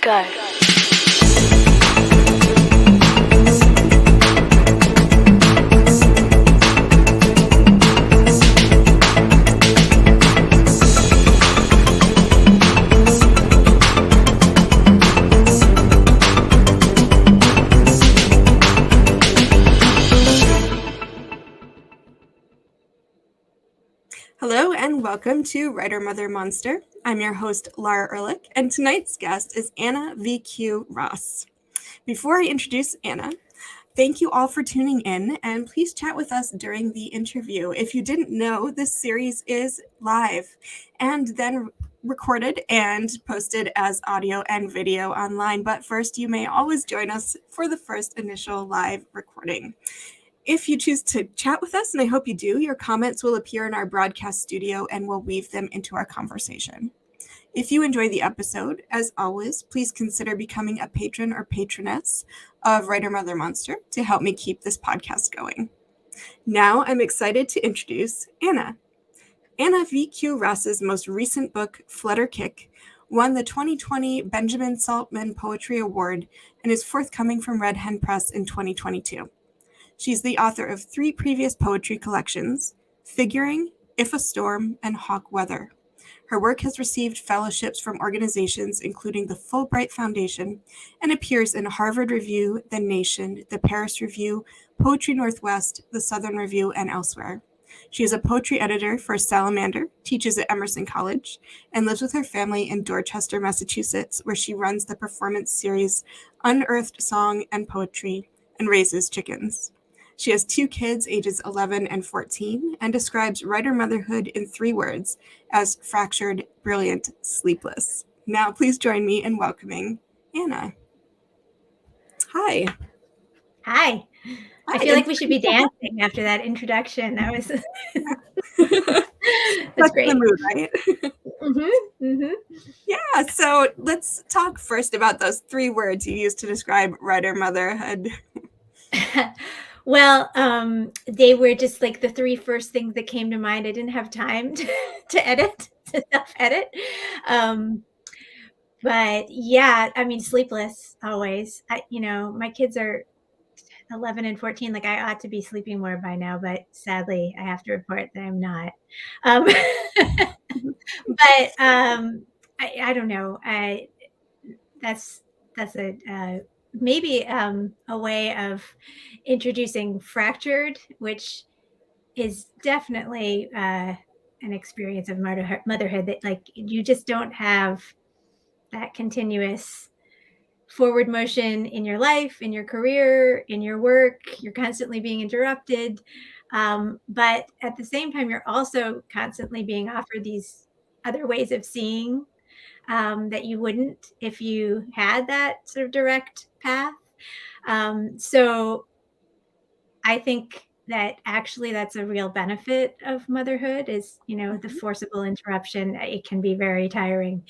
Go. Hello and welcome to Writer Mother Monster. I'm your host, Lara Ehrlich, and tonight's guest is Anna V.Q. Ross. Before I introduce Anna, thank you all for tuning in, and please chat with us during the interview. If you didn't know, this series is live and then recorded and posted as audio and video online, but first you may always join us for the first initial live recording. If you choose to chat with us, and I hope you do, your comments will appear in our broadcast studio and we'll weave them into our conversation. If you enjoy the episode, as always, please consider becoming a patron or patroness of Writer Mother Monster to help me keep this podcast going. Now I'm excited to introduce Anna. Anna V.Q. Ross's most recent book, Flutter won the 2020 Benjamin Saltman Poetry Award and is forthcoming from Hen Press in 2022. She's the author of 3 previous poetry collections, Figuring, If a Storm, and Hawk Weather. Her work has received fellowships from organizations including the Fulbright Foundation and appears in Harvard Review, The Nation, the Paris Review, Poetry Northwest, the Southern Review, and elsewhere. She is a poetry editor for Salamander, teaches at Emerson College, and lives with her family in Dorchester, Massachusetts, where she runs the performance series Unearthed Song Poetry and raises chickens. She has 2 kids, ages 11 and 14, and describes writer motherhood in 3 words as fractured, brilliant, sleepless. Now, please join me in welcoming Anna. Hi. Hi. I feel like we should be dancing after that introduction. That was that's great. The mood, right? Mm-hmm. Yeah, so let's talk first about those 3 words you used to describe writer motherhood. Well, they were just like the 3 first things that came to mind. I didn't have time to self-edit. But yeah, I mean, sleepless always. My kids are 11 and 14. Like, I ought to be sleeping more by now, but sadly, I have to report that I'm not. But I don't know. That's a maybe a way of introducing fractured, which is definitely an experience of motherhood that, like, you just don't have that continuous forward motion in your life, in your career, in your work. You're constantly being interrupted. But at the same time, you're also constantly being offered these other ways of seeing that you wouldn't if you had that sort of direct path. So I think that actually that's a real benefit of motherhood is, the forcible interruption. It can be very tiring.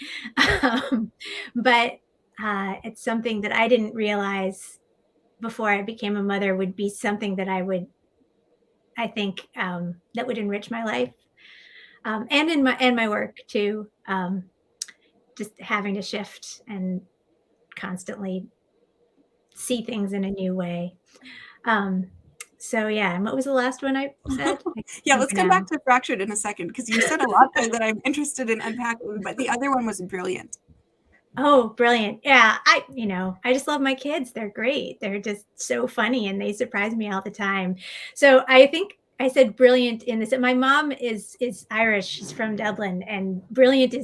But it's something that I didn't realize before I became a mother would be something that I think that would enrich my life and in my work too. Just having to shift and constantly see things in a new way. So yeah, and what was the last one I said? Yeah, let's come back to fractured in a second, because you said a lot there that I'm interested in unpacking, but the other one was brilliant. Oh, brilliant. Yeah, I just love my kids. They're great. They're just so funny and they surprise me all the time. So I think I said brilliant in this. My mom is Irish. She's from Dublin, and brilliant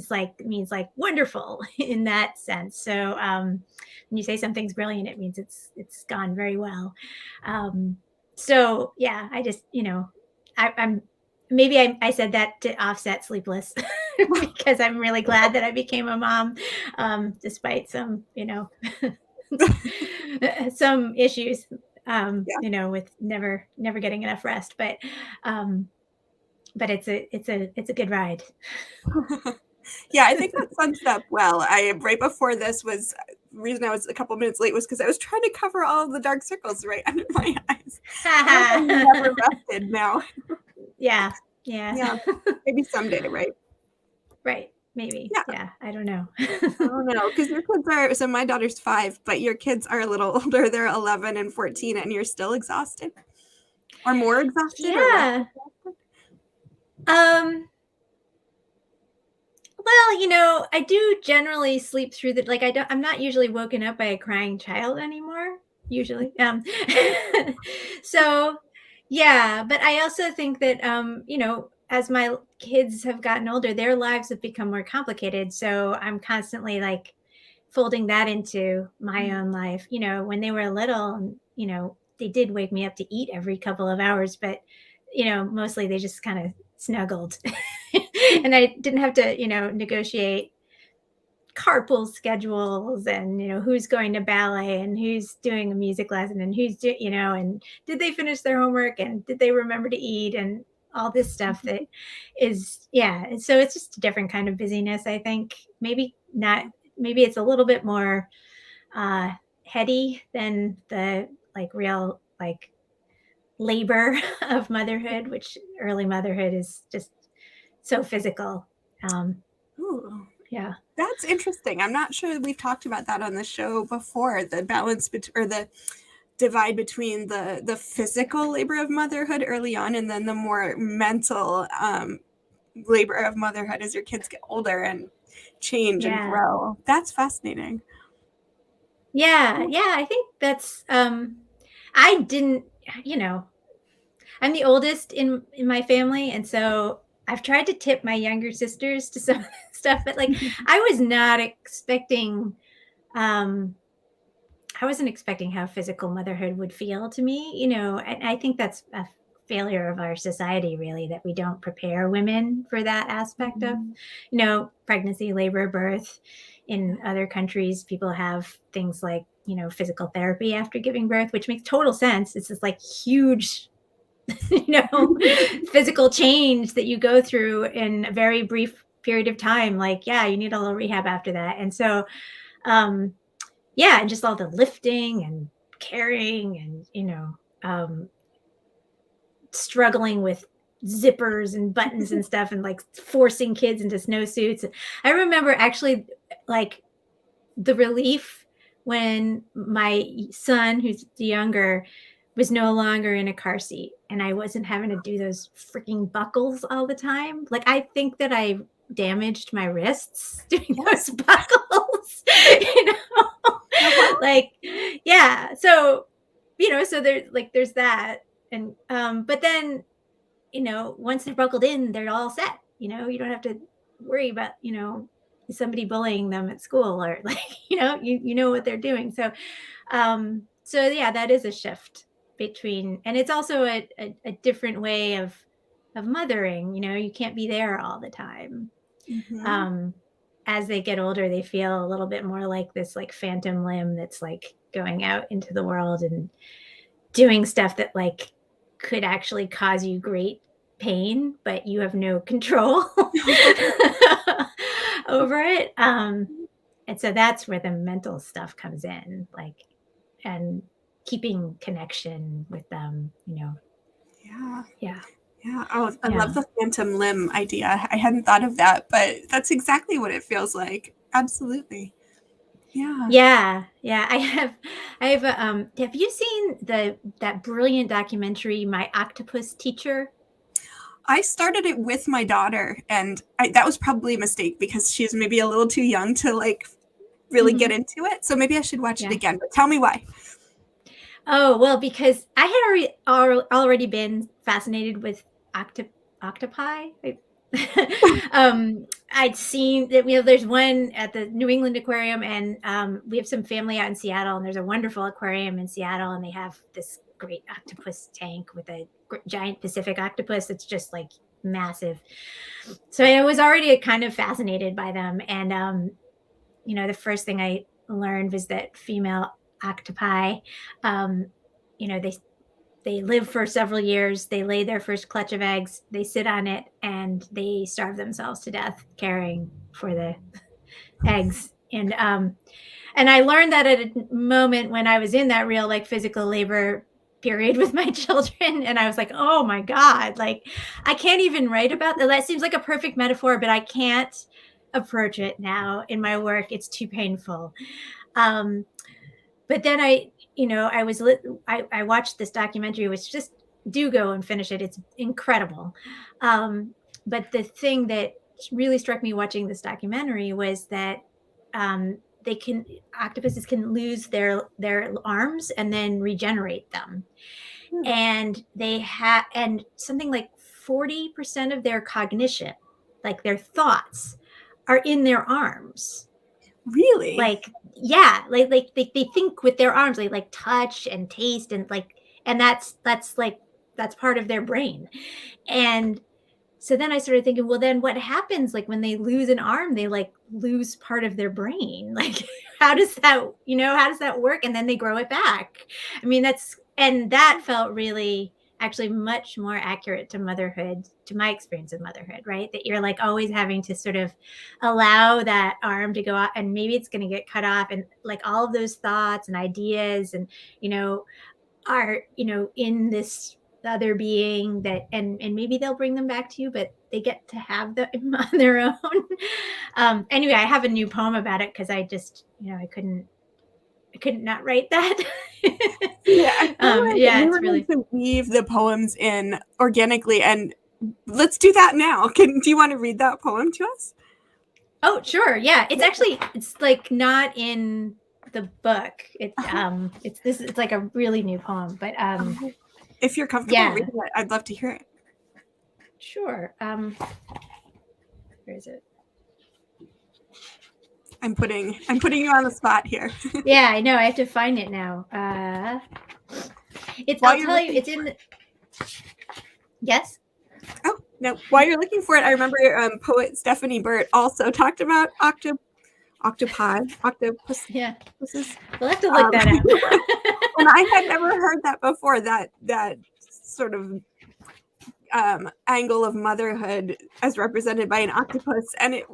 means like wonderful in that sense. So when you say something's brilliant, it means it's gone very well. So yeah, I just, I'm maybe I said that to offset sleepless because I'm really glad that I became a mom, despite some, some issues, with never getting enough rest. But it's a good ride. Yeah, I think that sums it up well. Right before this was the reason I was a couple minutes late was because I was trying to cover all of the dark circles right under my eyes. I'm never rested now. Yeah. Maybe someday, right? Right. maybe. Yeah. Yeah, I don't know. Oh no, because your kids are, so my daughter's 5, but your kids are a little older. They're 11 and 14, and you're still exhausted, or more exhausted, or less Yeah. exhausted? Well, I do generally sleep through the like I'm not usually woken up by a crying child anymore, usually. So yeah, but I also think that as my kids have gotten older, their lives have become more complicated. So I'm constantly like folding that into my own life. When they were little, and they did wake me up to eat every couple of hours, but mostly they just kind of snuggled. And I didn't have to, negotiate carpool schedules and who's going to ballet and who's doing a music lesson and and did they finish their homework and did they remember to eat and all this stuff that is, yeah. And so it's just a different kind of busyness, I think. Maybe it's a little bit more uh heady than the like real like labor of motherhood, which early motherhood is just so physical. Ooh, Yeah. that's interesting. I'm not sure we've talked about that on the show before, the balance or the divide between the physical labor of motherhood early on, and then the more mental labor of motherhood as your kids get older and change and Yeah. grow. That's fascinating. Yeah. Yeah. I think that's I didn't, you know, I'm the oldest in my family, and so I've tried to tip my younger sisters to some of the stuff, but like I was not expecting um I wasn't expecting how physical motherhood would feel to me, and I think that's a failure of our society, really, that we don't prepare women for that aspect of, Mhm. pregnancy, labor, birth. In other countries, people have things like, physical therapy after giving birth, which makes total sense. It's this like huge, you know, physical change that you go through in a very brief period of time. Like, yeah, you need a little rehab after that. And so, um, yeah, and just all the lifting and carrying and, um, struggling with zippers and buttons and stuff and like forcing kids into snowsuits. I remember actually like the relief when my son, who's younger, was no longer in a car seat and I wasn't having to do those freaking buckles all the time. Like, I think that I damaged my wrists doing Yeah. those buckles, you know? Uh-huh. Like, yeah. So, so there's that. And, but then, once they're buckled in, they're all set. You don't have to worry about, somebody bullying them at school or like, you know what they're doing. So yeah, that is a shift between, and it's also a different way of mothering. You can't be there all the time. Mhm. Um, as they get older, they feel a little bit more like this like phantom limb that's like going out into the world and doing stuff that like could actually cause you great pain, but you have no control over it. And so that's where the mental stuff comes in, like, and keeping connection with them, Yeah. Yeah. Yeah. Oh, I love Yeah. the phantom limb idea. I hadn't thought of that, but that's exactly what it feels like. Absolutely. Yeah. Yeah. Yeah. Have you seen that brilliant documentary, My Octopus Teacher? I started it with my daughter, and that was probably a mistake because she's maybe a little too young to like really get Mhm. into it. So maybe I should watch it Yeah. again. But tell me why. Oh, well, because I had already been fascinated with octopi. I'd seen that there's one at the New England Aquarium, and we have some family out in Seattle, and there's a wonderful aquarium in Seattle, and they have this great octopus tank with a giant Pacific octopus that's just like massive. So I was already kind of fascinated by them, and the first thing I learned was that female octopi, um, they live for several years. They lay their first clutch of eggs. They sit on it and they starve themselves to death caring for the eggs. And I learned that at a moment when I was in that real like physical labor period with my children, and I was like, oh my god, like I can't even write about that. That seems like a perfect metaphor, but I can't approach it now in my work. It's too painful. But then I watched this documentary, which just do go and finish it. It's incredible. But the thing that really struck me watching this documentary was that octopuses can lose their arms and then regenerate them. And and something like 40% of their cognition, like their thoughts, are in their arms. Really? Like, yeah, like they think with their arms, like touch and taste and that's part of their brain. And so then I started thinking, well, then what happens like when they lose an arm? They like lose part of their brain. Like, how does that work? And then they grow it back. I mean, that felt really actually much more accurate to motherhood, to my experience of motherhood, right? That you're like always having to sort of allow that arm to go out, and maybe it's going to get cut off, and like all of those thoughts and ideas and are in this other being that, and maybe they'll bring them back to you, but they get to have them on their own. Anyway, I have a new poem about it because I just I couldn't not write that. Yeah, I feel like we were really going to weave the poems in organically, and let's do that now. Do you want to read that poem to us? Oh, sure. Yeah, it's like not in the book. It's like a really new poem, but if you're comfortable reading it, I'd love to hear it. Sure. Where is it? I'm putting you on the spot here. Yeah, I know. I have to find it now. It's in. Yes. Oh no! While you're looking for it, I remember poet Stephanie Burt also talked about octopus. Yeah. We'll have to look that up. And I had never heard that before. That sort of angle of motherhood as represented by an octopus, and it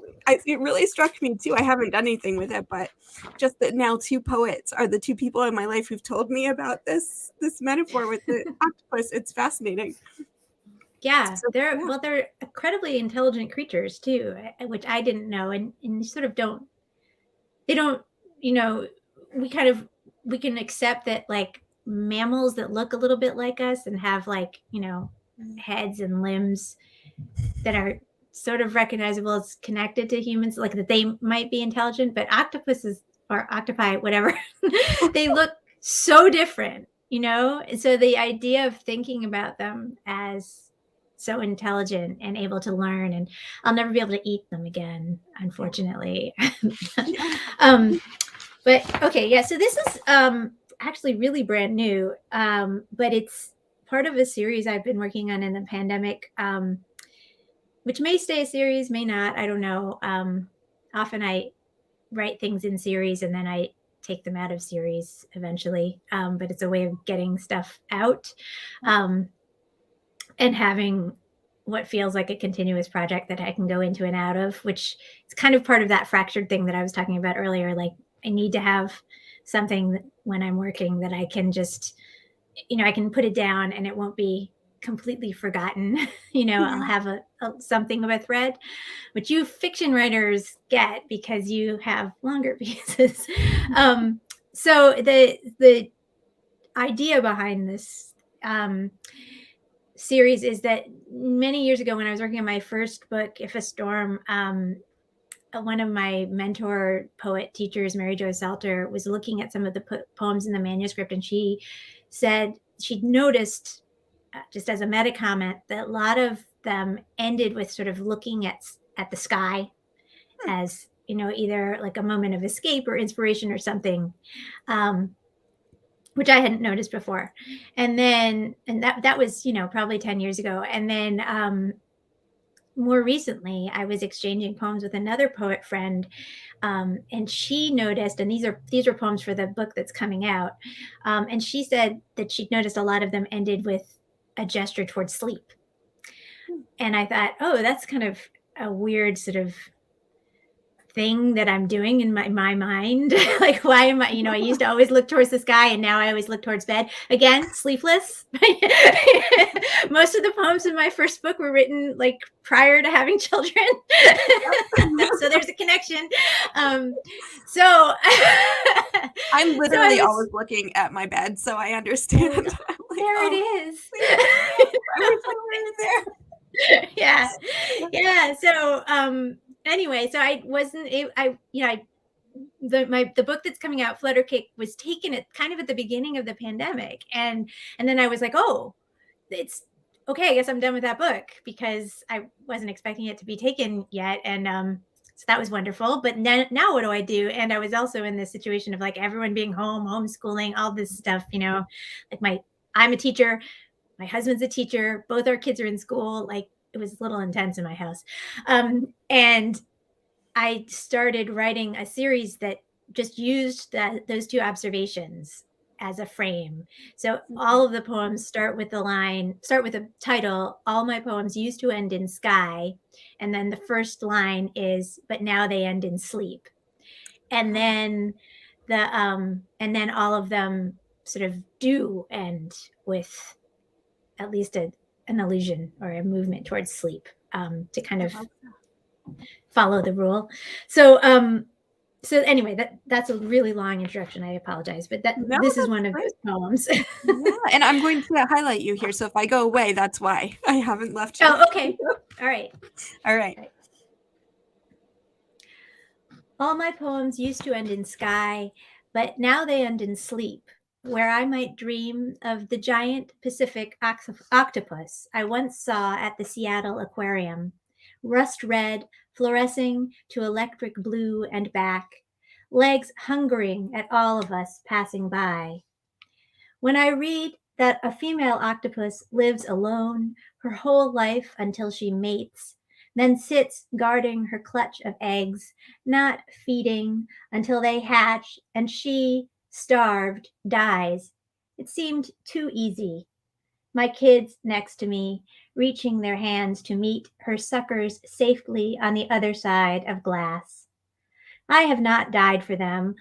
really struck me too. I haven't done anything with it, but just that now two poets are the two people in my life who've told me about this metaphor with the octopus. It's fascinating. Yeah, they're incredibly intelligent creatures too, which I didn't know, and sort of we can accept that like mammals that look a little bit like us and have like heads and limbs that are sort of recognizable as connected to humans, like that they might be intelligent, but octopuses or octopi, whatever, they look so different, and so the idea of thinking about them as so intelligent and able to learn, and I'll never be able to eat them again, unfortunately. But okay, yeah, so this is actually really brand new, but it's part of a series I've been working on in the pandemic, which may stay a series, may not, I don't know. Often I write things in series and then I take them out of series eventually, but it's a way of getting stuff out. And having what feels like a continuous project that I can go into and out of, which is kind of part of that fractured thing that I was talking about earlier. Like I need to have something when I'm working that I can just, I can put it down and it won't be completely forgotten. I'll have something of a thread, which you fiction writers get because you have longer pieces. So the idea behind this series is that many years ago when I was working on my first book, If a Storm, one of my mentor poet teachers, Mary Jo Salter, was looking at some of the poems in the manuscript, and she said she'd noticed, just as a meta comment, that a lot of them ended with sort of looking at the sky as either like a moment of escape or inspiration or something, which I hadn't noticed before. And that was, probably 10 years ago. And then more recently, I was exchanging poems with another poet friend, and she noticed, and these are poems for the book that's coming out, and she said that she'd noticed a lot of them ended with a gesture towards sleep. And I thought, oh, that's kind of a weird sort of thing that I'm doing in my mind. Like, why am I, I used to always look towards the sky, and now I always look towards bed. Again, sleepless. Most of the poems in my first book were written like prior to having children. So there's a connection. So I'm literally always looking at my bed, so I understand. Like, there it is. I wish I were there. Yeah. So anyway, so I wasn't, the book that's coming out, Flutter was taken at kind of at the beginning of the pandemic, and then I was like, oh, it's okay, I guess I'm done with that book, because I wasn't expecting it to be taken yet. And so that was wonderful. But now what do I do? And I was also in this situation of like everyone being home, homeschooling, all this stuff, like I'm a teacher, my husband's a teacher, both our kids are in school. Like, it was a little intense in my house. And I started writing a series that just used those two observations as a frame. So all of the poems start with the title, all my poems used to end in sky. And then the first line is, but now they end in sleep. And then and then all of them sort of do end with at least an allusion or a movement towards sleep, to kind of follow the rule. So anyway, that's a really long introduction. I apologize, but this is one of those poems. Yeah, and I'm going to highlight you here. So if I go away, that's why I haven't left you. Oh, okay. All right. All my poems used to end in sky, but now they end in sleep, where I might dream of the giant Pacific octopus I once saw at the Seattle Aquarium, rust red, fluorescing to electric blue and back, legs hungering at all of us passing by. When I read that a female octopus lives alone her whole life until she mates, then sits guarding her clutch of eggs, not feeding until they hatch, and she, starved, dies, it seemed too easy. My kids next to me, reaching their hands to meet her suckers safely on the other side of glass. I have not died for them,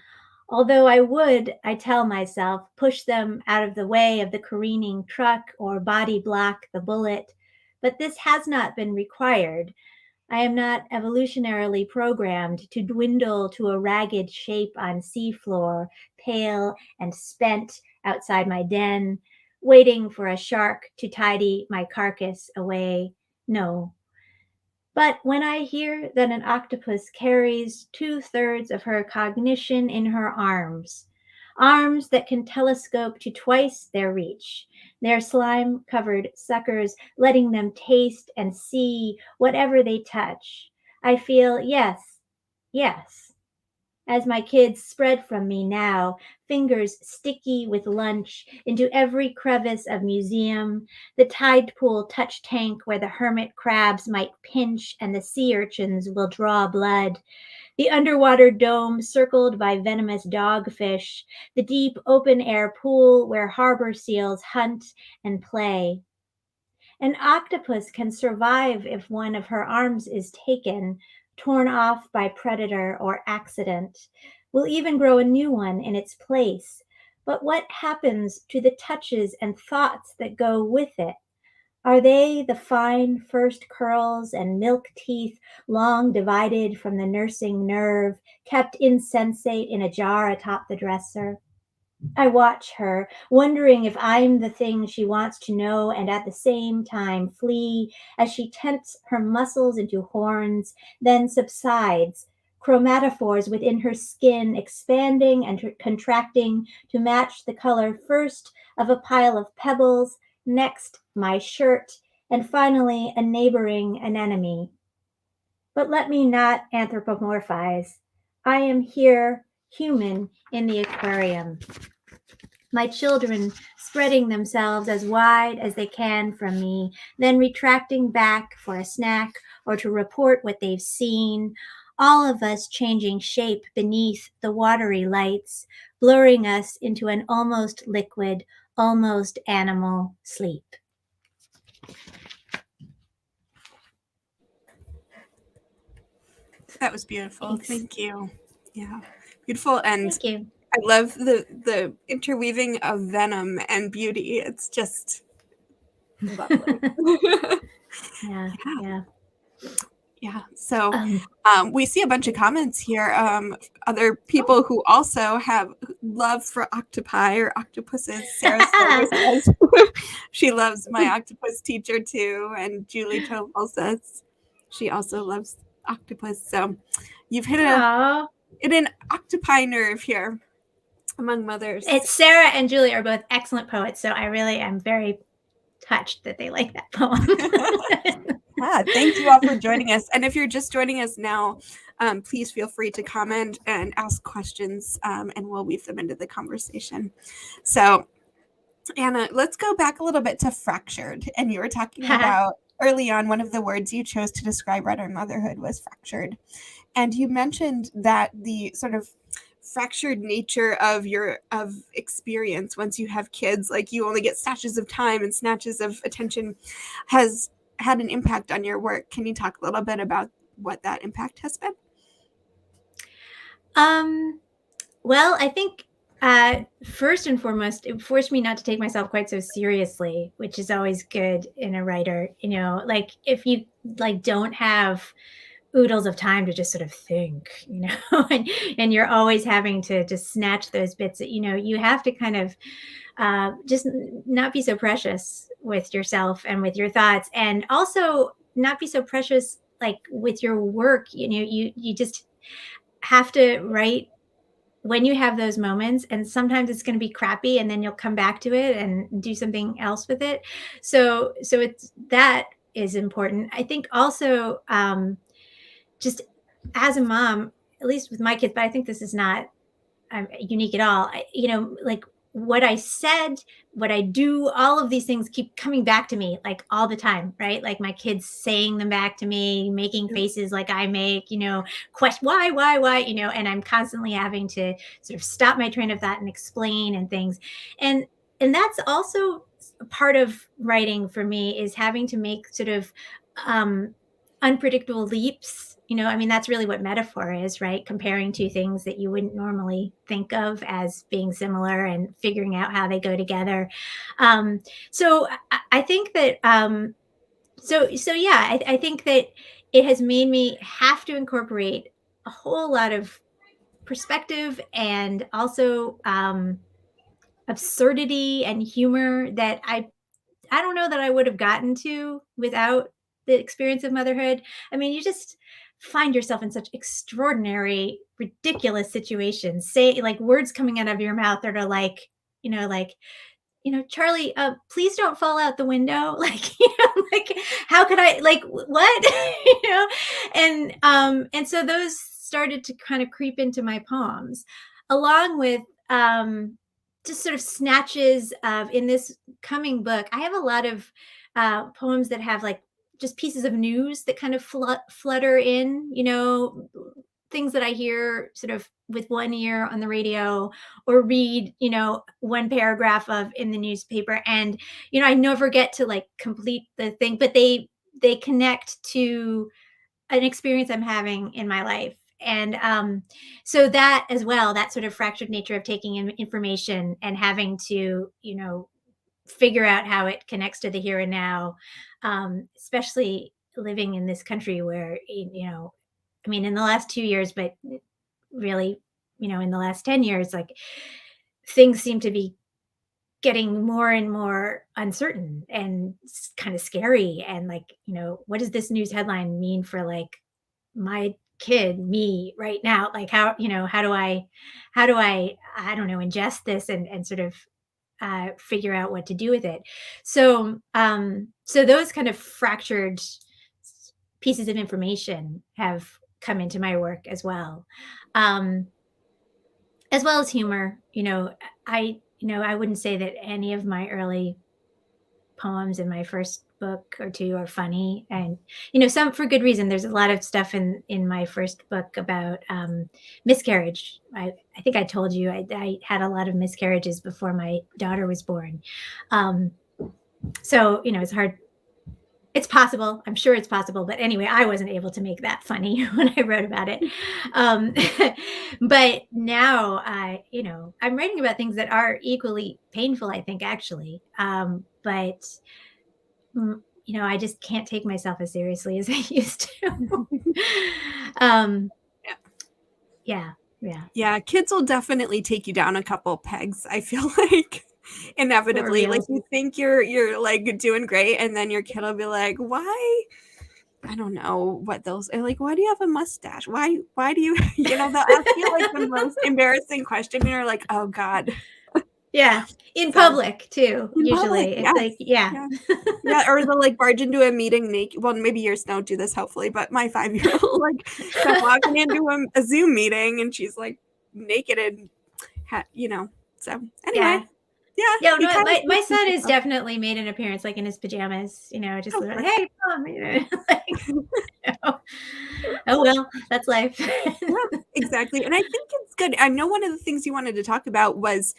although I would, I tell myself, push them out of the way of the careening truck or body block the bullet. But this has not been required. I am not evolutionarily programmed to dwindle to a ragged shape on seafloor, pale and spent outside my den, waiting for a shark to tidy my carcass away. No. But when I hear that an octopus carries 2/3 of her cognition in her arms that can telescope to twice their reach, their slime-covered suckers letting them taste and see whatever they touch, I feel yes, as my kids spread from me now, fingers sticky with lunch, into every crevice of museum, the tide pool touch tank where the hermit crabs might pinch and the sea urchins will draw blood, the underwater dome circled by venomous dogfish, the deep open-air pool where harbor seals hunt and play. An octopus can survive if one of her arms is taken, torn off by predator or accident. We'll even grow a new one in its place. But what happens to the touches and thoughts that go with it? Are they the fine first curls and milk teeth long divided from the nursing nerve, kept insensate in a jar atop the dresser? I watch her, wondering if I'm the thing she wants to know and at the same time flee as she tenses her muscles into horns, then subsides, chromatophores within her skin expanding and contracting to match the color first of a pile of pebbles, next my shirt, and finally a neighboring anemone. But let me not anthropomorphize. I am here, human, in the aquarium. My children spreading themselves as wide as they can from me, then retracting back for a snack or to report what they've seen, all of us changing shape beneath the watery lights, blurring us into an almost liquid, almost animal sleep. That was beautiful. Thanks. Thank you. Yeah, beautiful. And Thank you. I love the interweaving of venom and beauty. It's just lovely. Yeah. Yeah. So Um, we see a bunch of comments here. Other people who also have love for octopi or octopuses. Sarah Stover says she loves my octopus teacher too. And Julie Toval says she also loves octopus. So you've hit an octopi nerve here among mothers. It's Sarah and Julie are both excellent poets, so I really am very touched that they like that poem. Yeah, thank you all for joining us. And if you're just joining us now, please feel free to comment and ask questions, and we'll weave them into the conversation. So, Anna, let's go back a little bit to fractured. And you were talking about early on, one of the words you chose to describe writer motherhood was fractured. And you mentioned that the sort of fractured nature of experience once you have kids, like you only get snatches of time and snatches of attention, has had an impact on your work. Can you talk a little bit about what that impact has been? Well, I think first and foremost, it forced me not to take myself quite so seriously, which is always good in a writer. Like if you like don't have oodles of time to just sort of think, and you're always having to just snatch those bits that, you have to kind of just not be so precious with yourself and with your thoughts, and also not be so precious like with your work. You just have to write when you have those moments, and sometimes it's going to be crappy and then you'll come back to it and do something else with it. So it's that is important. I think also just as a mom, at least with my kids, but I think this is not unique at all. Like what I said, what I do, all of these things keep coming back to me like all the time, right? Like my kids saying them back to me, making faces like I make, question why, and I'm constantly having to sort of stop my train of thought and explain and things. And that's also part of writing for me, is having to make sort of unpredictable leaps. That's really what metaphor is, right? Comparing two things that you wouldn't normally think of as being similar and figuring out how they go together. So I think that, yeah, I think that it has made me have to incorporate a whole lot of perspective and also absurdity and humor that I don't know that I would have gotten to without the experience of motherhood. You just find yourself in such extraordinary, ridiculous situations. Say like words coming out of your mouth that are like, Charlie, please don't fall out the window. Like, like how could I, like, what? And so those started to kind of creep into my poems, along with just sort of snatches of, in this coming book, I have a lot of poems that have like just pieces of news that kind of flutter in, things that I hear sort of with one ear on the radio, or read, one paragraph of in the newspaper. And, I never get to like complete the thing, but they connect to an experience I'm having in my life. And so that as well, that sort of fractured nature of taking in information and having to, figure out how it connects to the here and now, especially living in this country where, in the last 2 years, but really, in the last 10 years, like things seem to be getting more and more uncertain and kind of scary. And like, what does this news headline mean for like my kid, me right now? Like how do I don't know, ingest this and sort of figure out what to do with it. So those kind of fractured pieces of information have come into my work as well. As well as humor. I wouldn't say that any of my early poems in my first book or two are funny, and some for good reason. There's a lot of stuff in my first book about miscarriage. I think I told you I had a lot of miscarriages before my daughter was born, so it's hard It's possible. I'm sure it's possible. But anyway, I wasn't able to make that funny when I wrote about it. Um, but now I'm writing about things that are equally painful, I think, actually. But I just can't take myself as seriously as I used to. um, Yeah. yeah, yeah. Yeah, kids will definitely take you down a couple pegs, I feel like. For Inevitably, like real. you think you're like doing great, and then your kid will be like, "Why?" I don't know what those are like. Why do you have a mustache? Why do you they'll ask you like the most embarrassing question, and you're like, "Oh God." Yeah, in So public too, in public, usually. It's yes, like, yeah. yeah, yeah, or they'll like barge into a meeting naked. Well, maybe yours don't do this, hopefully, but my 5-year-old like come walking into a Zoom meeting, and she's like naked and So anyway, Yeah. yeah, Yeah, you no, kind of my teach son has yourself. definitely made an appearance, like, in his pajamas, just Of like, course. "Hey, mom," like, know. Oh, well, that's life. Yeah, exactly, and I think it's good. I know one of the things you wanted to talk about was,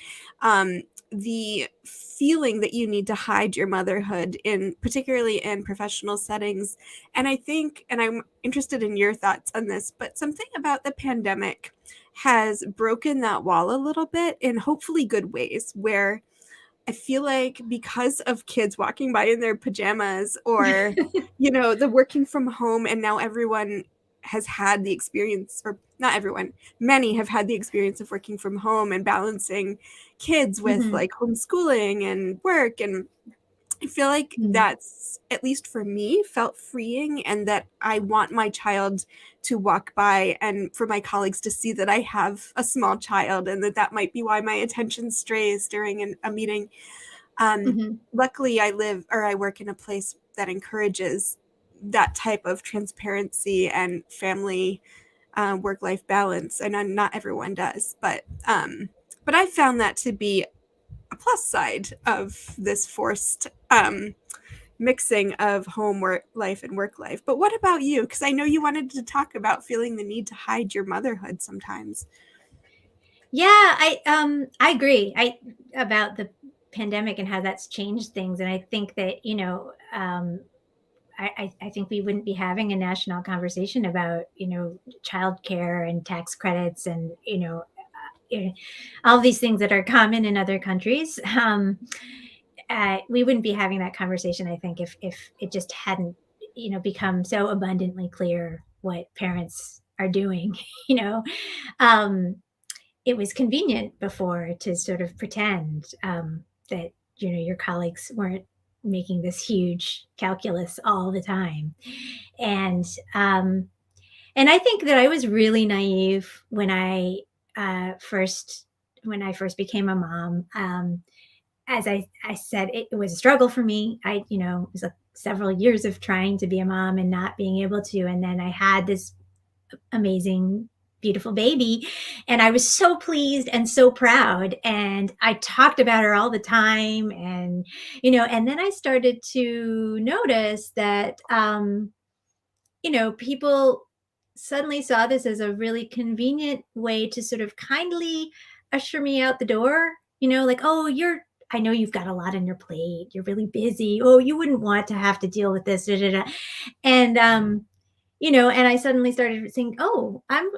the feeling that you need to hide your motherhood in particularly in professional settings, and I think and I'm interested in your thoughts on this, but something about the pandemic has broken that wall a little bit in hopefully good ways, where I feel like because of kids walking by in their pajamas or, the working from home and now everyone has had the experience, or not everyone, many have had the experience of working from home and balancing kids with Mhm. like homeschooling and work. And I feel like Mm. that's, at least for me, felt freeing, and that I want my child to walk by and for my colleagues to see that I have a small child, and that might be why my attention strays during a meeting. Mhm. Luckily, I work in a place that encourages that type of transparency and family work-life balance. I know not everyone does, but I found that to be a plus side of this forced mixing of home work life and work life. But what about you? Because I know you wanted to talk about feeling the need to hide your motherhood sometimes. Yeah, I agree. About the pandemic and how that's changed things, and I think that, I think we wouldn't be having a national conversation about, childcare and tax credits and, eh, all these things that are common in other countries. We wouldn't be having that conversation, I think, if it just hadn't, become so abundantly clear what parents are doing. You know, um, it was convenient before to sort of pretend that your colleagues weren't making this huge calculus all the time, and um, and I think that I was really naive when first when I first became a mom. As I said, it was a struggle for me. It was several years of trying to be a mom and not being able to. And then I had this amazing, beautiful baby. And I was so pleased and so proud. And I talked about her all the time. And then I started to notice that, people suddenly saw this as a really convenient way to sort of kindly usher me out the door, like, oh, I know you've got a lot on your plate. You're really busy. Oh, you wouldn't want to have to deal with this. Da, da, da. And, and I suddenly started saying, oh, I'm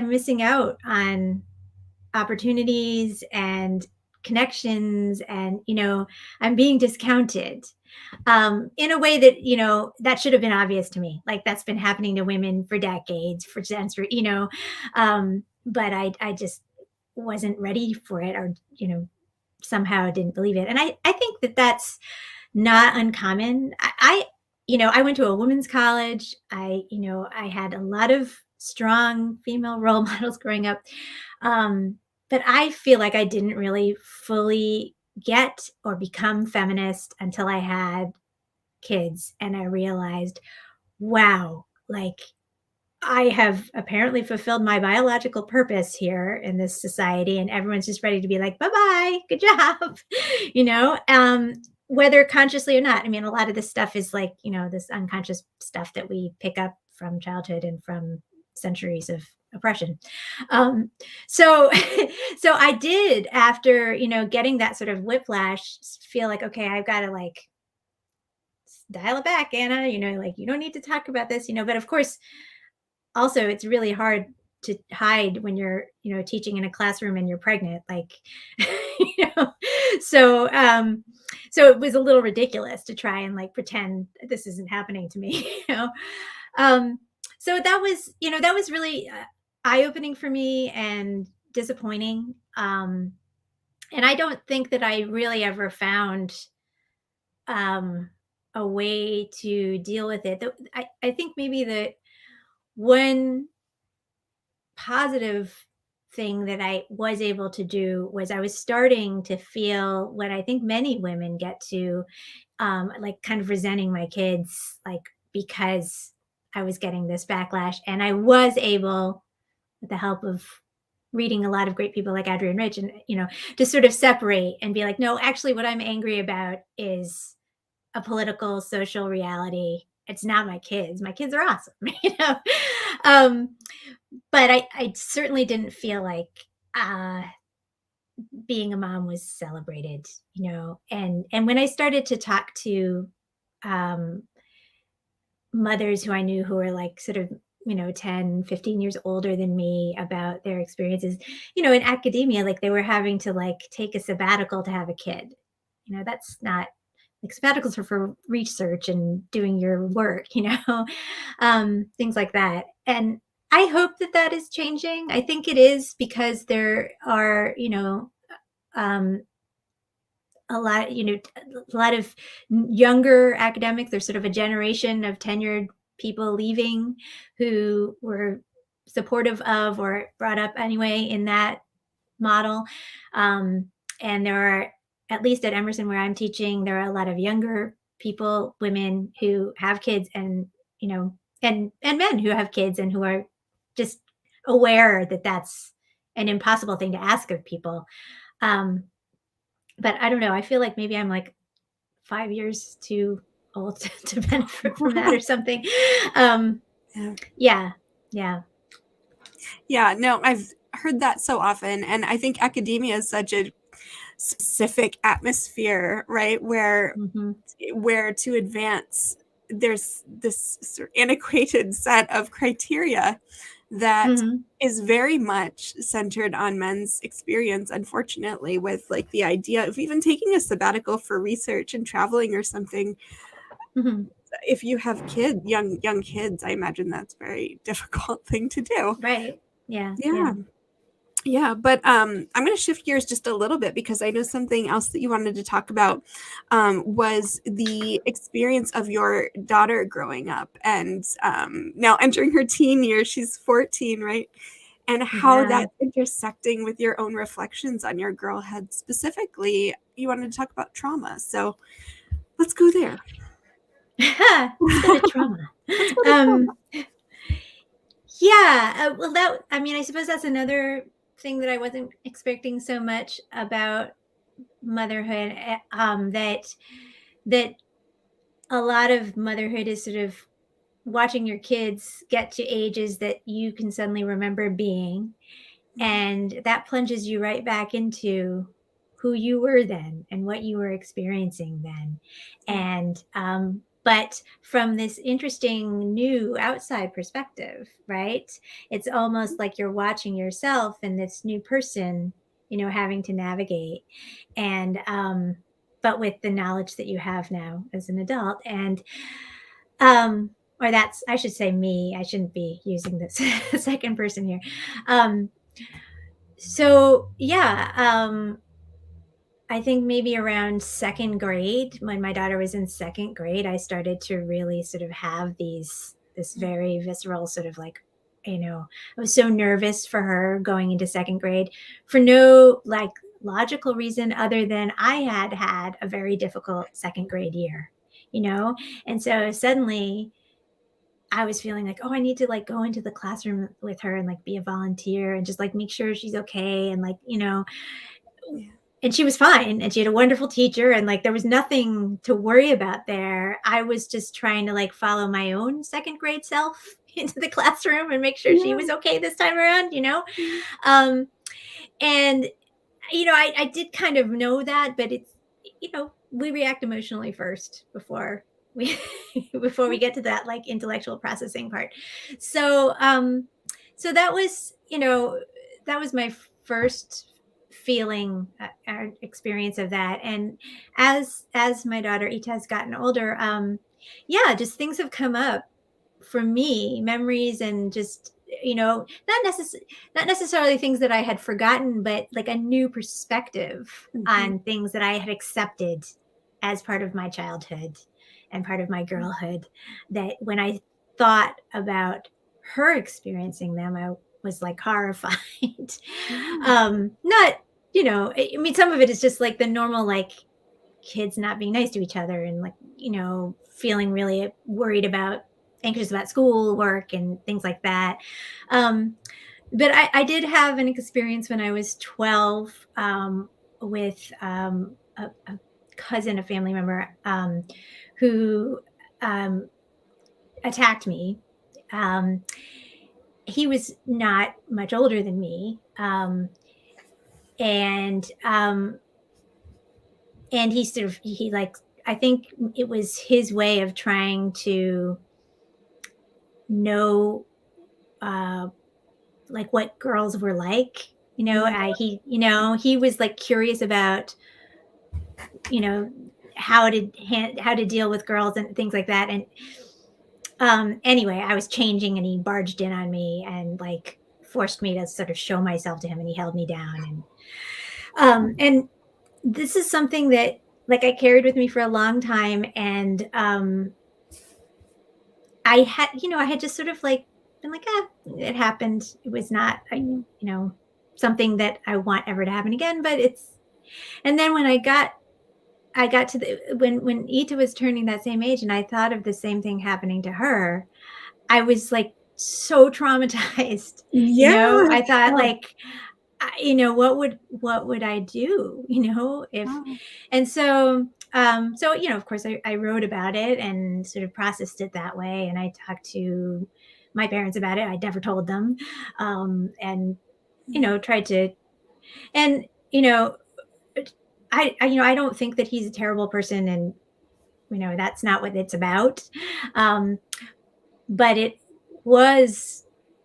missing out on opportunities and connections. And, I'm being discounted in a way that that should have been obvious to me. Like that's been happening to women for decades, for centuries. But I just wasn't ready for it, or somehow didn't believe it. And I think that that's not uncommon. I went to a women's college. I had a lot of strong female role models growing up. But I feel like I didn't really fully get or become feminist until I had kids, and I realized, wow, like I have apparently fulfilled my biological purpose here in this society, and everyone's just ready to be like, bye-bye, good job. you know Whether consciously or not. I mean, a lot of this stuff is like, this unconscious stuff that we pick up from childhood and from centuries of oppression. So so I did, after getting that sort of whiplash, feel like, okay, I've got to like dial it back, Anna, like, you don't need to talk about this, but of course, also it's really hard to hide when you're, teaching in a classroom and you're pregnant, like, you know, so, so it was a little ridiculous to try and like pretend this isn't happening to me, um, so that was really eye-opening for me and disappointing. And I don't think that I really ever found um, a way to deal with it. I think maybe that one positive thing that I was able to do was I was starting to feel what I think many women get to, like kind of resenting my kids, like because I was getting this backlash. And I was able, with the help of reading a lot of great people like Adrienne Rich, and to sort of separate and be like, no, actually, what I'm angry about is a political, social reality. It's not my kids. My kids are awesome, Um, but I certainly didn't feel like uh, being a mom was celebrated, And when I started to talk to um, mothers who I knew who were like sort of 10, 15 years older than me about their experiences, in academia, like they were having to like take a sabbatical to have a kid. That's not like sabbaticals are for research and doing your work, things like that. And I hope that that is changing. I think it is because there are, um, a lot of younger academics. There's sort of a generation of tenured people leaving who were supportive of or brought up anyway in that model. Um, and there are, at least at Emerson where I'm teaching, there are a lot of younger people, women who have kids, and and men who have kids and who are just aware that that's an impossible thing to ask of people. Um, but I don't know. I feel like maybe I'm like 5 years too old to benefit from that or something. Yeah. Yeah. Yeah. Yeah, no, I've heard that so often. And I think academia is such a specific atmosphere, right? Hmm. Where to advance, there's this sort of antiquated set of criteria that Hmm. is very much centered on men's experience, unfortunately, with like the idea of even taking a sabbatical for research and traveling or something. Hmm. If you have kids, young kids, I imagine that's a very difficult thing to do. Right. Yeah. Yeah. Yeah. Yeah, but I'm going to shift gears just a little bit because I know something else that you wanted to talk about was the experience of your daughter growing up and now entering her teen years. She's 14, right? And how Yeah. that's intersecting with your own reflections on your girlhood. Specifically, you wanted to talk about trauma. So let's go there. Let's go to trauma. Let's go to trauma. Um, yeah. Well, I mean, I suppose that's another thing that I wasn't expecting so much about motherhood. That a lot of motherhood is sort of watching your kids get to ages that you can suddenly remember being. And that plunges you right back into who you were then and what you were experiencing then. Yeah. And, but from this interesting new outside perspective, right? It's almost like you're watching yourself and this new person, having to navigate. And, but with the knowledge that you have now as an adult. And, or that's, I should say me, I shouldn't be using this second person here. Um, so yeah, I think maybe around second grade, when my daughter was in second grade, I started to really sort of have this very visceral sort of like, I was so nervous for her going into second grade for no like logical reason other than I had had a very difficult second grade year, and so suddenly I was feeling like, oh, I need to like go into the classroom with her and like be a volunteer and just like make sure she's okay. And like, Yeah. and she was fine and she had a wonderful teacher and like there was nothing to worry about there. I was just trying to like follow my own second grade self into the classroom and make sure she Yeah. was okay this time around. Um, and, I did kind of know that, but it's, we react emotionally first before we before we get to that like intellectual processing part. So so that was, that was my first feeling, experience of that. And as my daughter Ita has gotten older, yeah, just things have come up for me, memories, and just, not necessarily things that I had forgotten, but like a new perspective on things that I had accepted as part of my childhood and part of my girlhood, that when I thought about her experiencing them, I was like horrified. Not, I mean, some of it is just like the normal, like kids not being nice to each other, and like, feeling really worried about, anxious about school work and things like that. But I did have an experience when I was 12, with a cousin, a family member, who um, attacked me. Um, he was not much older than me, and he sort of, he like, I think it was his way of trying to know, uh, like what girls were like. He was like curious about, how to deal with girls and things like that. And anyway, I was changing, and he barged in on me and like forced me to sort of show myself to him, and he held me down. And this is something that like I carried with me for a long time. And I had just sort of like been like, it happened. It was not, something that I want ever to happen again. But and then when I got to when Ita was turning that same age, and I thought of the same thing happening to her, I was like so traumatized. Yeah. I thought like, what would I do, if, and so, of course I wrote about it and sort of processed it that way. And I talked to my parents about it. I never told them. And, tried to, and, I don't think that he's a terrible person, and, that's not what it's about. Um, but it was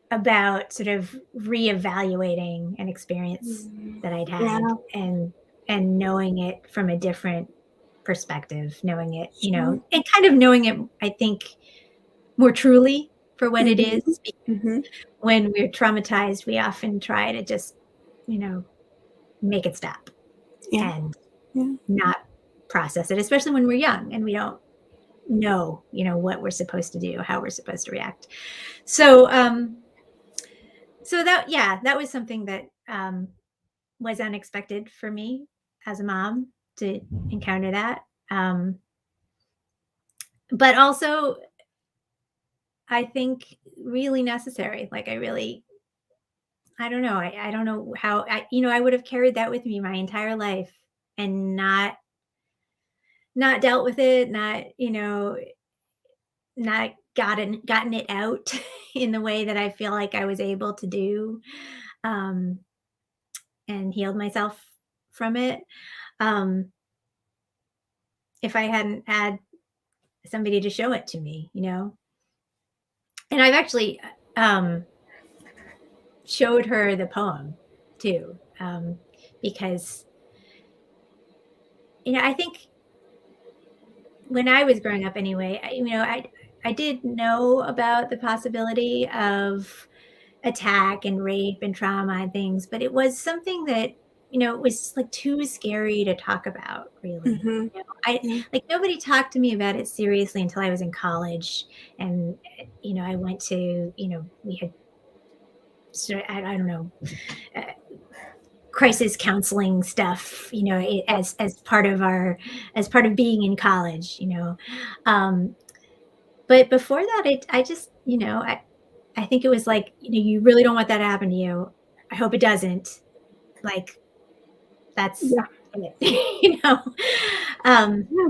about sort of reevaluating an experience that I'd had, Yeah. and knowing it from a different perspective, knowing it, Sure. and kind of knowing it, I think, more truly for what it is. Mm-hmm. When we're traumatized, we often try to just, make it stop Yeah. and Yeah. not process it, especially when we're young and we don't know, what we're supposed to do, how we're supposed to react. So, that was something that was unexpected for me as a mom to encounter that. But also, I think really necessary. Like, I don't know. I don't know how I would have carried that with me my entire life and not dealt with it, not gotten it out in the way that I feel like I was able to do, um, and healed myself from it. Um, if I hadn't had somebody to show it to me, And I've actually showed her the poem too, because I think when I was growing up anyway, I did know about the possibility of attack and rape and trauma and things, but it was something that, it was like too scary to talk about, really. Mm-hmm. I Yeah. like nobody talked to me about it seriously until I was in college. And I went to, we had sort of, I don't know, uh, crisis counseling stuff, as part of being in college. Um, but before that, I just, I think it was like, you really don't want that to happen to you. I hope it doesn't. Like, that's Yeah. it, you know? Um, Yeah.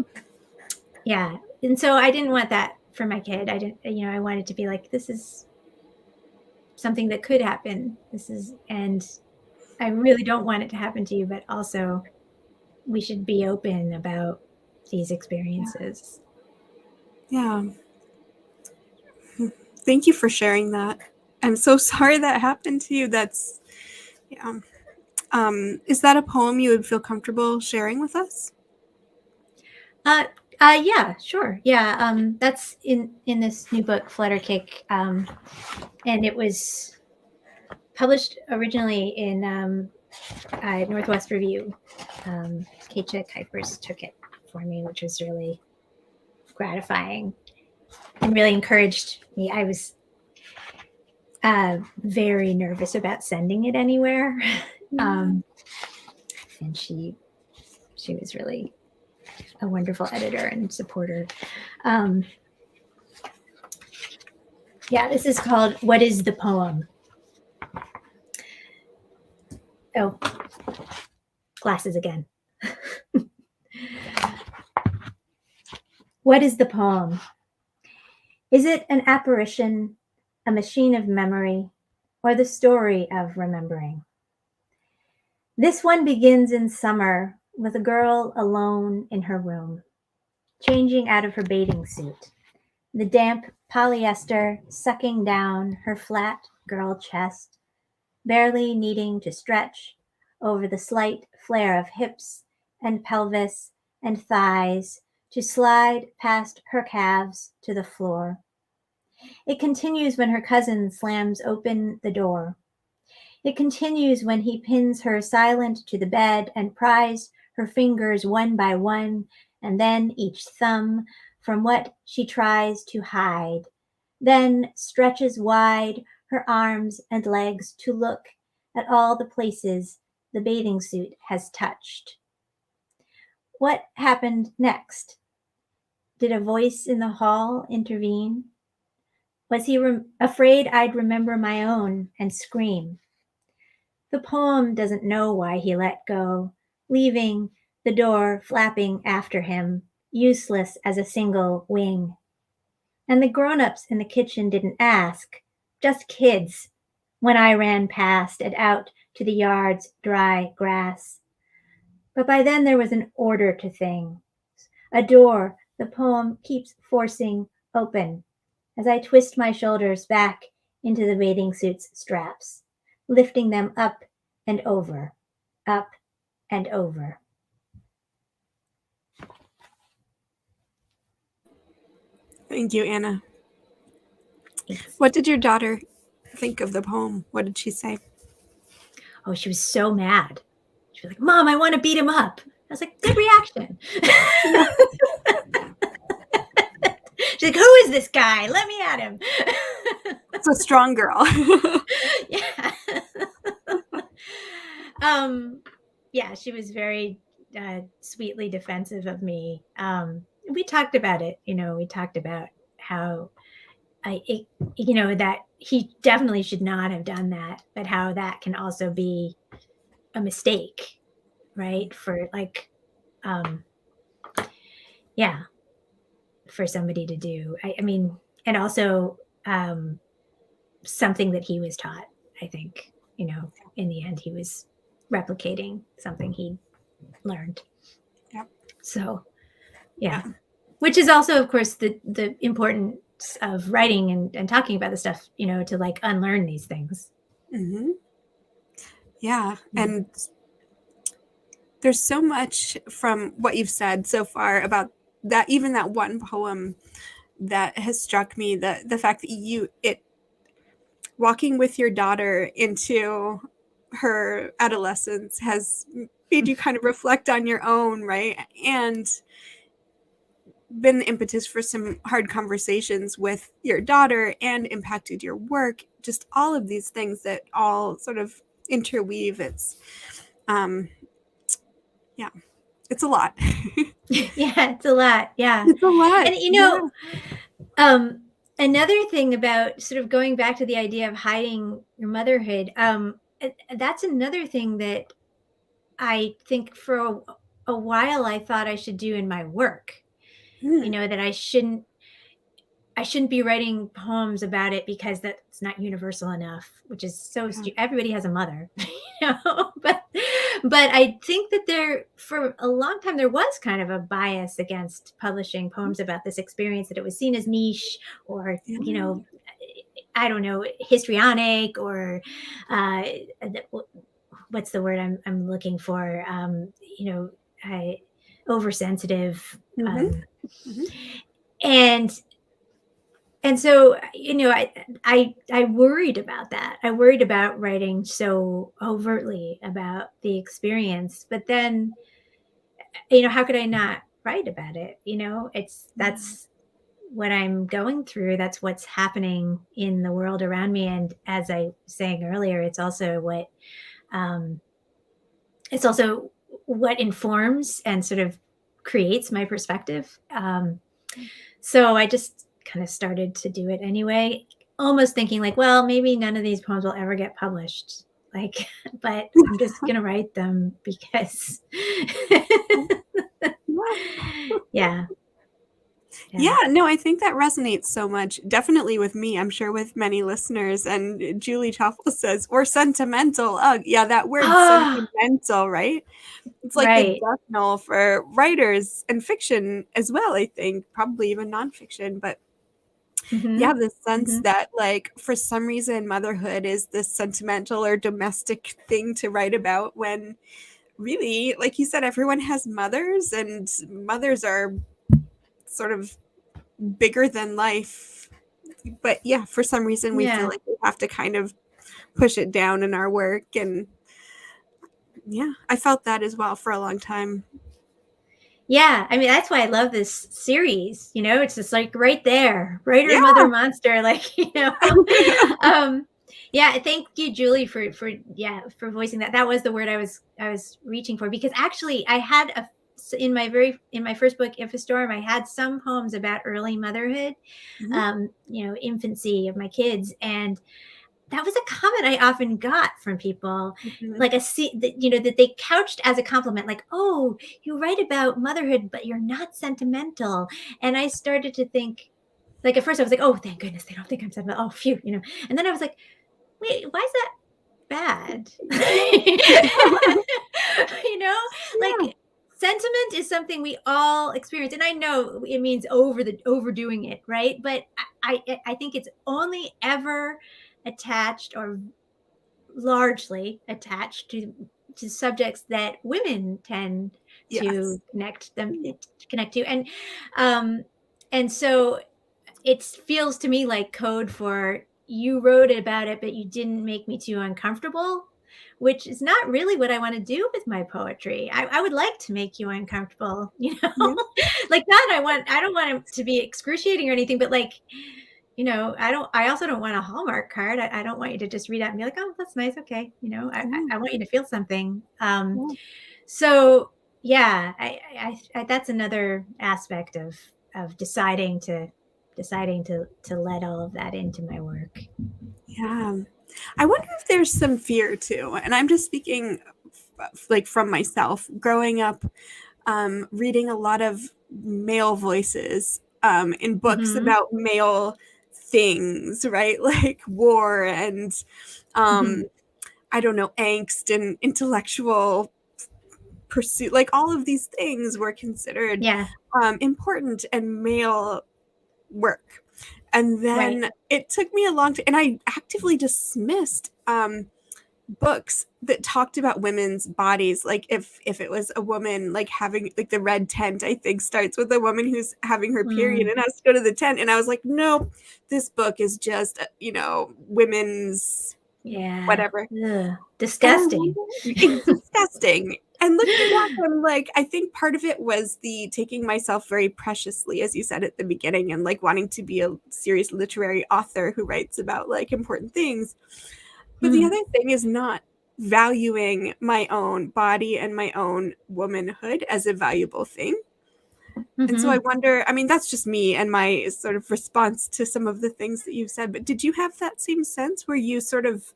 yeah. And so I didn't want that for my kid. I didn't, I wanted to be like, this is something that could happen. And I really don't want it to happen to you, but also we should be open about these experiences. Yeah. Thank you for sharing that. I'm so sorry that happened to you. That's, yeah. Is that a poem you would feel comfortable sharing with us? Yeah, sure. Yeah, that's in this new book, Flutter, and it was published originally in Northwest Review. Keisha Kuipers took it for me, which was really gratifying and really encouraged me. I was very nervous about sending it anywhere, and she was really a wonderful editor and supporter. Yeah, this is called "What is the Poem?" Oh, glasses again. What is the poem? Is it an apparition, a machine of memory, or the story of remembering? This one begins in summer with a girl alone in her room, changing out of her bathing suit, the damp polyester sucking down her flat girl chest, barely needing to stretch over the slight flare of hips and pelvis and thighs to slide past her calves to the floor. It continues when her cousin slams open the door. It continues when he pins her silent to the bed and pries her fingers one by one, and then each thumb from what she tries to hide, then stretches wide her arms and legs to look at all the places the bathing suit has touched. What happened next? Did a voice in the hall intervene? Was he afraid I'd remember my own and scream? The poem doesn't know why he let go, leaving the door flapping after him, useless as a single wing. And the grown-ups in the kitchen didn't ask, just kids, when I ran past and out to the yard's dry grass. But by then there was an order to things, a door the poem keeps forcing open as I twist my shoulders back into the bathing suit's straps, lifting them up and over, up and over. Thank you, Anna. Thanks. What did your daughter think of the poem? What did she say? Oh, she was so mad. She was like, Mom, I want to beat him up. I was like, good reaction. She's like, who is this guy? Let me at him. It's a strong girl. Yeah. Yeah, she was very sweetly defensive of me. We talked about it, we talked about how that he definitely should not have done that, but how that can also be a mistake, right? For yeah, for somebody to do. I mean, and also something that he was taught, I think, in the end, he was replicating something he learned. Yep. So, yeah. Which is also, of course, the importance of writing and talking about the stuff, to unlearn these things. Mm-hmm. Yeah. And there's so much from what you've said so far about that, even that one poem that has struck me, the fact that walking with your daughter into her adolescence has made you kind of reflect on your own, right? And been the impetus for some hard conversations with your daughter and impacted your work. Just all of these things that all sort of interweave. It's yeah, it's a lot. Yeah, it's a lot. Yeah. It's a lot. And another thing about sort of going back to the idea of hiding your motherhood, that's another thing that I think for a while I thought I should do in my work. That I shouldn't be writing poems about it because that's not universal enough, which is so stupid. Everybody has a mother, but But I think that for a long time, there was kind of a bias against publishing poems about this experience, that it was seen as niche or, Yeah. I don't know, histrionic, or uh, what's the word I'm looking for? Oversensitive. Mm-hmm. Mm-hmm. And so, I worried about that. I worried about writing so overtly about the experience, but then, how could I not write about it? That's what I'm going through. That's what's happening in the world around me. And as I was saying earlier, um, it's also what informs and sort of creates my perspective. So I just kind of started to do it anyway, almost thinking like, well, maybe none of these poems will ever get published. Like, but I'm just going to write them because, yeah. Yeah, no, I think that resonates so much. Definitely with me. I'm sure with many listeners. And Julie Choffel says, or sentimental. Oh, yeah, that word sentimental, right? It's like the Right. death knell for writers and fiction as well, I think, probably even nonfiction. But yeah, the sense that, like, for some reason, motherhood is this sentimental or domestic thing to write about, when really, like you said, everyone has mothers, and mothers are sort of bigger than life. But yeah, for some reason, we feel Yeah. like we have to kind of push it down in our work. And yeah, I felt that as well for a long time. Yeah, I mean, that's why I love this series. It's just like right there, writer, Yeah. mother, monster. Like, yeah. Thank you, Julie, for voicing that. That was the word I was reaching for, because actually, I had in my first book, If a Storm, I had some poems about early motherhood, infancy of my kids, and that was a comment I often got from people, like that they couched as a compliment, like, "Oh, you write about motherhood, but you're not sentimental." And I started to think, like, at first I was like, "Oh, thank goodness they don't think I'm sentimental. Oh, phew," And then I was like, "Wait, why is that bad?" you know, Yeah. like, sentiment is something we all experience, and I know it means overdoing it, right? But I think it's only ever attached, or largely attached to subjects that women tend Yes. to connect to, um and so it feels to me like code for, you wrote about it but you didn't make me too uncomfortable, which is not really what I want to do with my poetry. I would like to make you uncomfortable, Yeah. like, not I don't want it to be excruciating or anything, but, like, I also don't want a Hallmark card. I don't want you to just read out and be like, "Oh, that's nice. Okay." I want you to feel something. Yeah. So yeah, I that's another aspect of deciding to let all of that into my work. Yeah. I wonder if there's some fear too. And I'm just speaking like from myself, growing up, reading a lot of male voices in books Mhm. about male things, right? Like war and Mhm. I don't know, angst and intellectual pursuit. Like all of these things were considered Yeah. important and male work. And Right. then it took me a long time, and I actively dismissed books that talked about women's bodies. Like if it was a woman like having like the red tent, I think starts with a woman who's having her period Mm. and has to go to the tent. And I was like, nope, this book is just, women's Yeah. whatever. Ugh. And I Disgusting. wonder, it's disgusting. And looking back, I'm like, I think part of it was the taking myself very preciously, as you said at the beginning, and like wanting to be a serious literary author who writes about like important things. But the Mm. other thing is not valuing my own body and my own womanhood as a valuable thing. And so I Mhm. wonder, I mean, that's just me and my sort of response to some of the things that you've said, but did you have that same sense? Were you sort of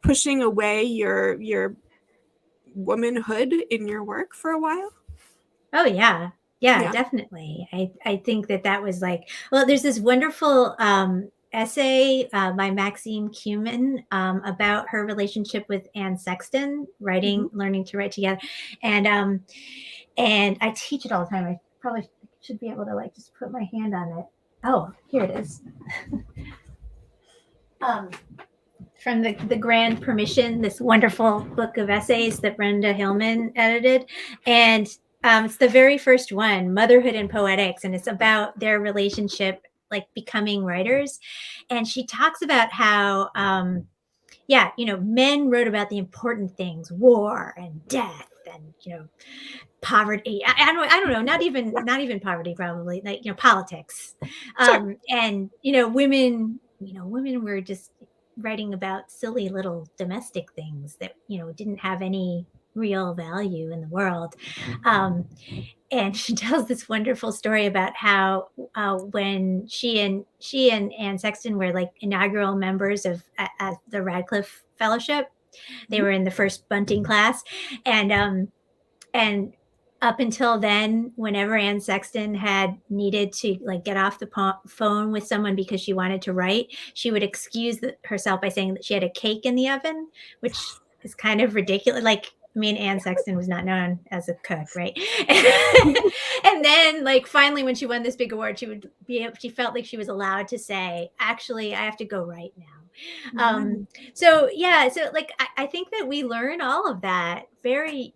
pushing away your womanhood in your work for a while? Oh yeah, Yeah. definitely. I think that was like, well, there's this wonderful essay by Maxine Kumin about her relationship with Anne Sexton, writing, learning to write together, and I teach it all the time. I probably should be able to like just put my hand on it. Oh, here it is. From the Grand Permission, this wonderful book of essays that Brenda Hillman edited, and it's the very first one, Motherhood and Poetics, and it's about their relationship, like becoming writers. And she talks about how men wrote about the important things, war and death and poverty. I don't know, not even poverty, probably, like politics. Sure. And women were just writing about silly little domestic things that didn't have any real value in the world. And she tells this wonderful story about how when she and Anne Sexton were like inaugural members of the Radcliffe Fellowship, they were in the first Bunting class, and up until then, whenever Anne Sexton had needed to like get off the phone with someone because she wanted to write, she would excuse herself by saying that she had a cake in the oven, which is kind of ridiculous. Like, I mean, Anne Sexton was not known as a cook, right? And then, like, finally, when she won this big award, she felt like she was allowed to say, "Actually, I have to go right now." So like, I think that we learn all of that very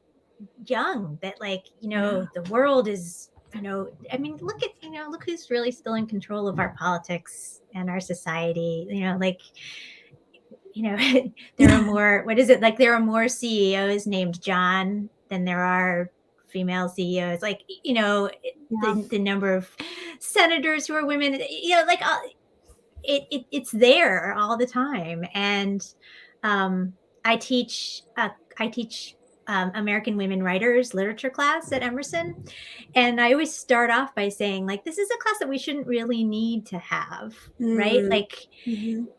young, that like the world is I mean, look who's really still in control of our politics and our society. There are more, what is it, like there are more CEOs named John than there are female CEOs, like the number of senators who are women, like it's there all the time. And I teach American women writers literature class at Emerson, and I always start off by saying, like, this is a class that we shouldn't really need to have, right? Like,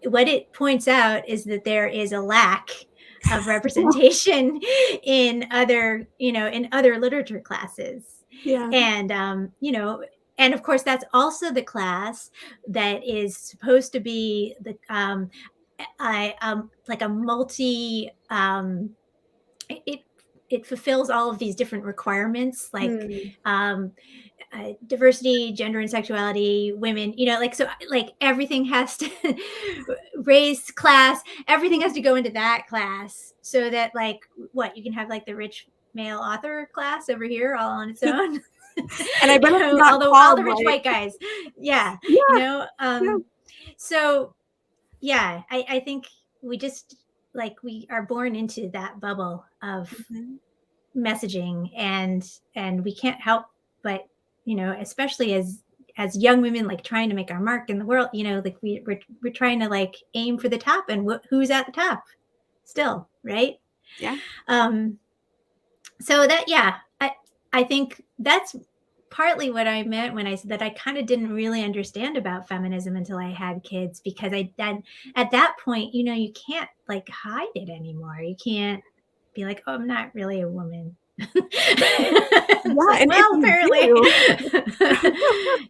what it points out is that there is a lack of representation in other literature classes. And and of course that's also the class that is supposed to be the like a multi it fulfills all of these different requirements, like diversity, gender and sexuality, women, like, so like everything has to race, class, everything has to go into that class, so that like what you can have like the rich male author class over here all on its own. And I bet it's not all the rich white guys. So I think we just, like, we are born into that bubble of messaging, and we can't help but especially as young women, like trying to make our mark in the world, like we're trying to like aim for the top, and who's at the top still, right? So that I think that's partly what I meant when I said that I kind of didn't really understand about feminism until I had kids, because at that point, you can't like hide it anymore. You can't be like, oh, I'm not really a woman. Like, well, apparently.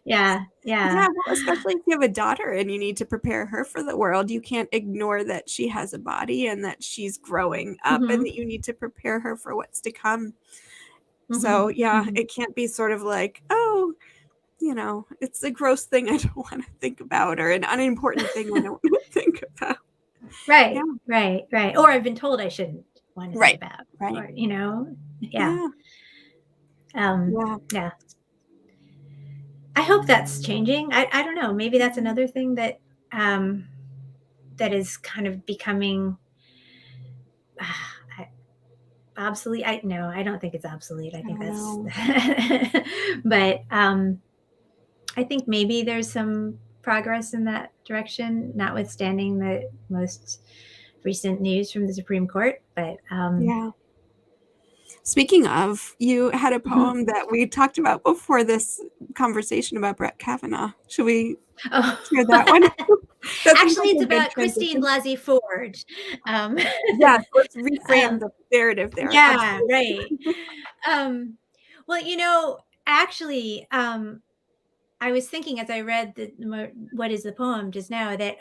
Yeah. Well, especially if you have a daughter and you need to prepare her for the world, you can't ignore that she has a body and that she's growing up, and that you need to prepare her for what's to come. So it can't be sort of like, oh, it's a gross thing I don't want to think about, or an unimportant thing I don't want to think about. Right. Or I've been told I shouldn't want to think about. Or, I hope that's changing. I don't know. Maybe that's another thing that that is kind of becoming obsolete. I don't think it's obsolete. I think that's but I think maybe there's some progress in that direction, notwithstanding the most recent news from the Supreme Court. But Speaking of, you had a poem that we talked about before this conversation about Brett Kavanaugh. Should we hear that one? Actually, it's about Christine Blasey Ford. Let's reframe the narrative there. Yeah, right. Well, actually, I was thinking as I read what is the poem just now that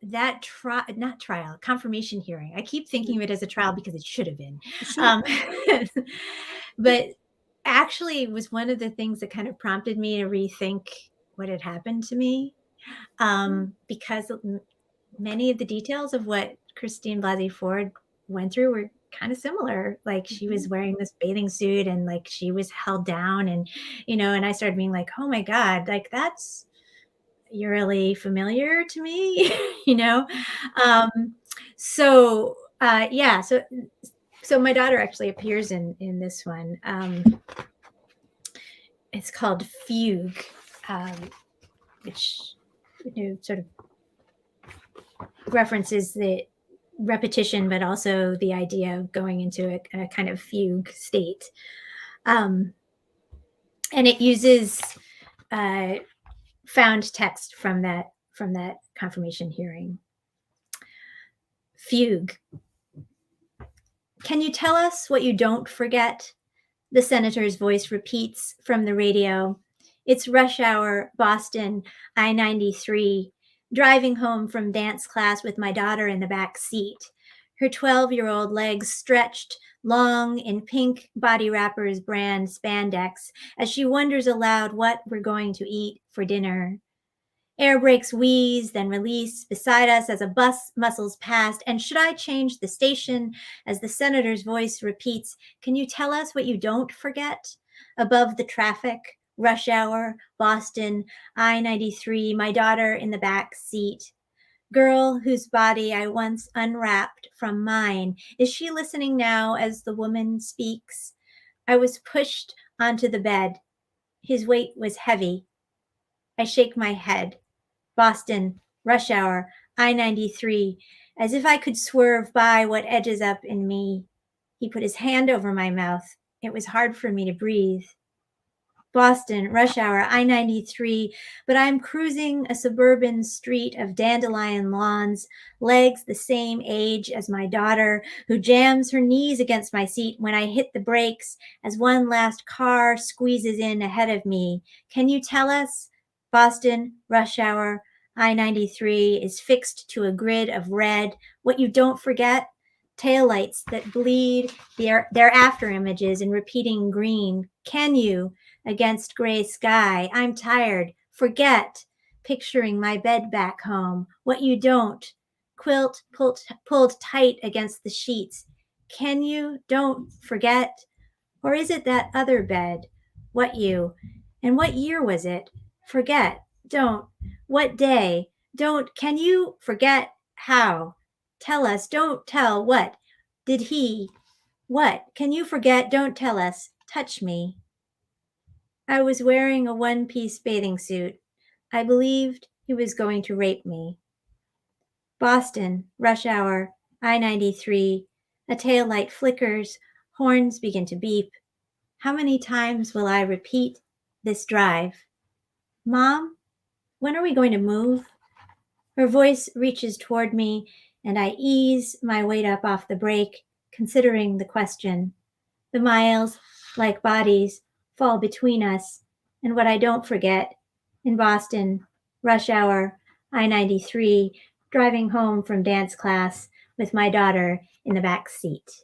not trial, confirmation hearing. I keep thinking of it as a trial because it should have been. Um, but actually was one of the things that kind of prompted me to rethink what had happened to me. Because many of the details of what Christine Blasey Ford went through were kind of similar. Like she was wearing this bathing suit and like she was held down and, and I started being like, oh my God, like that's eerily familiar to me, So, yeah, so my daughter actually appears in this one. It's called Fugue, which sort of references the repetition, but also the idea of going into a kind of fugue state. And it uses found text from that confirmation hearing. Fugue. Can you tell us what you don't forget? The senator's voice repeats from the radio. It's rush hour, Boston, I-93, driving home from dance class with my daughter in the back seat. Her 12-year-old legs stretched long in pink body wrappers brand spandex as she wonders aloud what we're going to eat for dinner. Air brakes wheeze, then release beside us as a bus muscles past. And should I change the station as the senator's voice repeats, can you tell us what you don't forget? Above the traffic, rush hour, Boston, I-93, my daughter in the back seat. Girl whose body I once unwrapped from mine. Is she listening now as the woman speaks? I was pushed onto the bed. His weight was heavy. I shake my head. Boston, rush hour, I-93, as if I could swerve by what edges up in me. He put his hand over my mouth. It was hard for me to breathe. Boston, rush hour, I-93, but I'm cruising a suburban street of dandelion lawns, legs the same age as my daughter, who jams her knees against my seat when I hit the brakes as one last car squeezes in ahead of me. Can you tell us? Boston, rush hour, I-93 is fixed to a grid of red. What you don't forget? Taillights that bleed their after images in repeating green. Can you? Against gray sky. I'm tired. Forget. Picturing my bed back home. What you don't. Quilt pulled tight against the sheets. Can you? Don't forget. Or is it that other bed? What you? And what year was it? Forget. Don't. What day? Don't. Can you forget? How? Tell us. Don't tell. What? Did he? What? Can you forget? Don't tell us. Touch me. I was wearing a one-piece bathing suit. I believed he was going to rape me. Boston, rush hour, I-93. A taillight flickers. Horns begin to beep. How many times will I repeat this drive? Mom, when are we going to move? Her voice reaches toward me, and I ease my weight up off the brake, considering the question. The miles, like bodies, fall between us, and what I don't forget, in Boston, rush hour, I-93, driving home from dance class with my daughter in the back seat.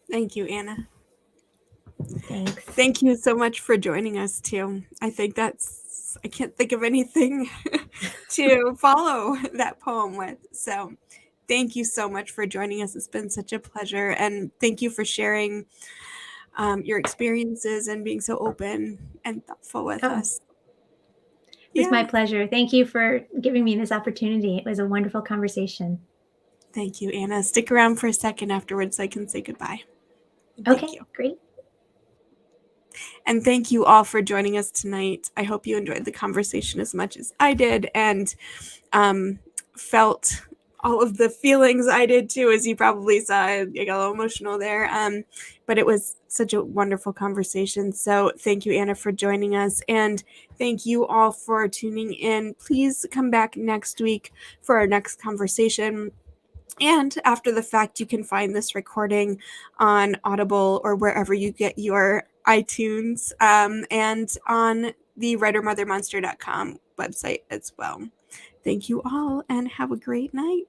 Thank you, Anna. Thanks. Thank you so much for joining us too. I think I can't think of anything to follow that poem with. So thank you so much for joining us. It's been such a pleasure. And thank you for sharing your experiences and being so open and thoughtful with us. It was my pleasure. Thank you for giving me this opportunity. It was a wonderful conversation. Thank you, Anna. Stick around for a second afterwards so I can say goodbye. Okay, great. And thank you all for joining us tonight. I hope you enjoyed the conversation as much as I did and felt all of the feelings I did too, as you probably saw. I got a little emotional there. But it was such a wonderful conversation. So thank you, Anna, for joining us. And thank you all for tuning in. Please come back next week for our next conversation. And after the fact, you can find this recording on Audible or wherever you get your iTunes, and on the writermothermonster.com website as well. Thank you all and have a great night.